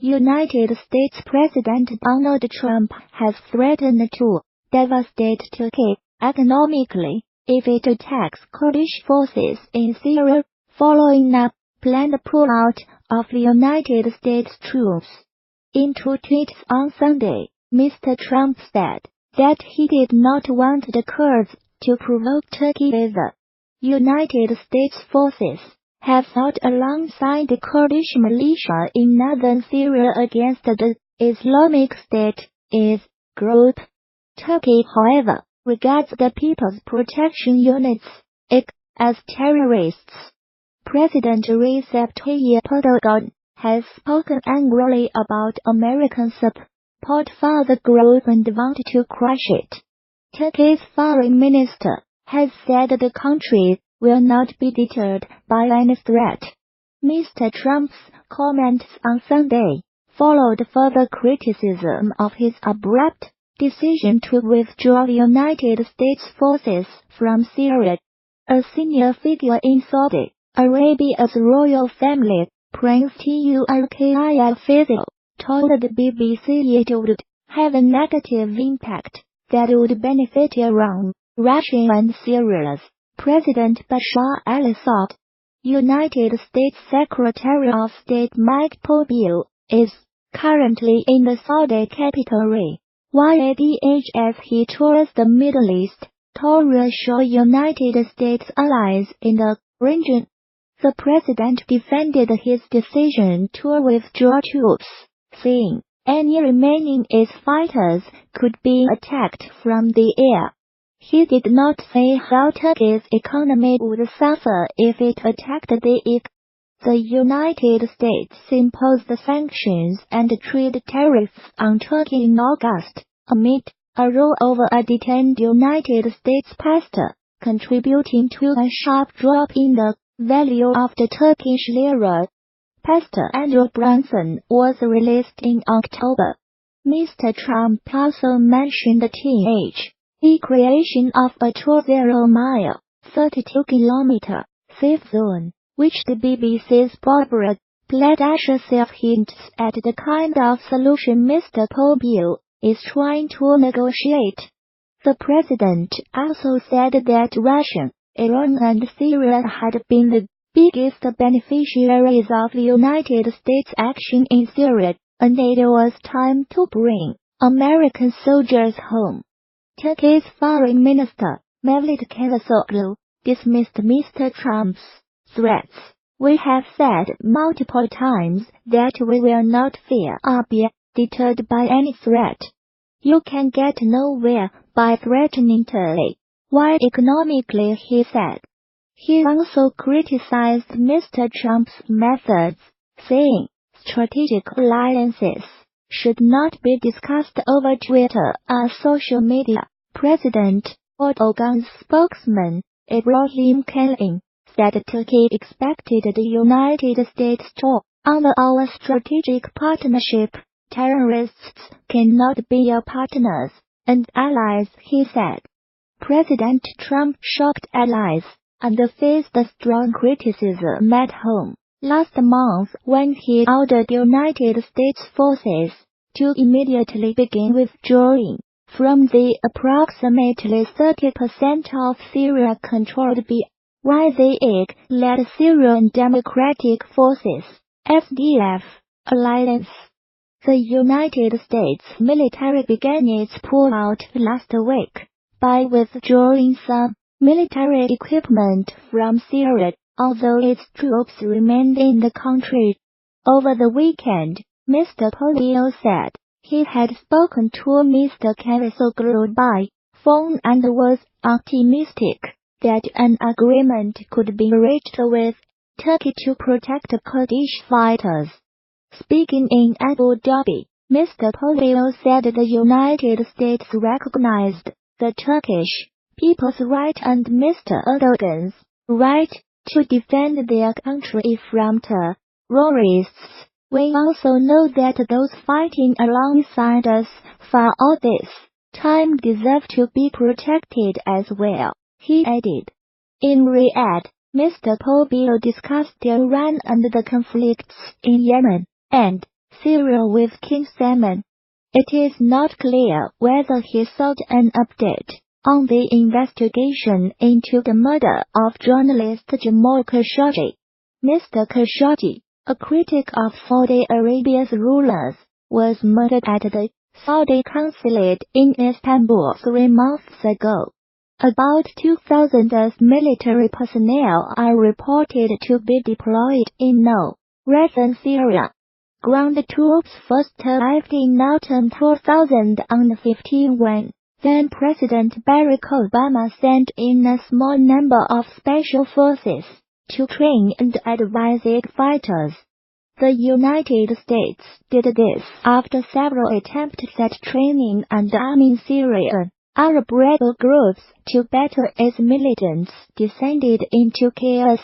United States President Donald Trump has threatened to devastate Turkey economically if it attacks Kurdish forces in Syria, following a planned pullout of the United States troops. In two tweets on Sunday, Mr. Trump said that he did not want the Kurds to provoke Turkey either. Syrian forces have fought alongside the Kurdish militia in northern Syria against the Islamic State group. Turkey, however, regards the People's Protection Units as terrorists. President Recep Tayyip Erdogan has spoken angrily about American support for the group and wanted to crush it. Turkey's foreign minister has said the country will not be deterred by any threat. Mr. Trump's comments on Sunday followed further criticism of his abrupt decision to withdraw the United States forces from Syria. A senior figure in Saudi Arabia's royal family, Prince Turki Faisal, told the BBC it would have a negative impact that would benefit Iran, Russia and Syria's President Bashar al-Assad. United States Secretary of State Mike Pompeo is currently in the Saudi capital Riyadh as he tours the Middle East to reassure United States allies in the region. The president defended his decision to withdraw troops, saying any remaining IS fighters could be attacked from the air. He did not say how Turkey's economy would suffer if it attacked the IS. The United States imposed sanctions and trade tariffs on Turkey in August, amid a row over a detained United States pastor, contributing to a sharp drop in the value of the Turkish lira. Pastor Andrew Brunson was released in October. Mr. Trump also mentioned the creation of a 20-mile, 32-kilometer safe zone, which the BBC's Barbara Bladashevsky hints at the kind of solution Mr. Pompeo is trying to negotiate. The president also said that Russia, Iran and Syria had been the biggest beneficiaries of the United States action in Syria, and it was time to bring American soldiers home. Turkey's Foreign Minister, Mevlut Cavusoglu, dismissed Mr. Trump's threats. We have said multiple times that we will not fear or be deterred by any threat. You can get nowhere by threatening Turkey. While economically, he said. He also criticized Mr. Trump's methods, saying strategic alliances should not be discussed over Twitter or social media. President Erdogan's spokesman, Ibrahim Kalin, said Turkey expected the United States to honor our strategic partnership. Terrorists cannot be our partners and allies, he said. President Trump shocked allies and faced strong criticism at home last month when he ordered United States forces to immediately begin withdrawing from the approximately 30% of Syria controlled by the IS-led Syrian Democratic Forces (SDF) alliance. The United States military began its pullout last week by withdrawing some military equipment from Syria, although its troops remained in the country. Over the weekend, Mr. Pompeo said he had spoken to Mr. Cavusoglu by phone and was optimistic that an agreement could be reached with Turkey to protect Kurdish fighters. Speaking in Abu Dhabi, Mr. Pompeo said the United States recognized the Turkish people's right and Mr. Erdogan's right to defend their country from terrorists. We also know that those fighting alongside us for all this time deserve to be protected as well, he added. In Riyadh, Mr. Pompeo discussed Iran and the conflicts in Yemen, and Syria with King Salman. It is not clear whether he sought an update on the investigation into the murder of journalist Jamal Khashoggi. Mr. Khashoggi, a critic of Saudi Arabia's rulers, was murdered at the Saudi consulate in Istanbul 3 months ago. About 2,000 military personnel are reported to be deployed in northern Syria. Ground troops first arrived in autumn 2015 when then-President Barack Obama sent in a small number of special forces to train and advise its fighters. The United States did this after several attempts at training and arming Syrian Arab rebel groups to battle its militants descended into chaos.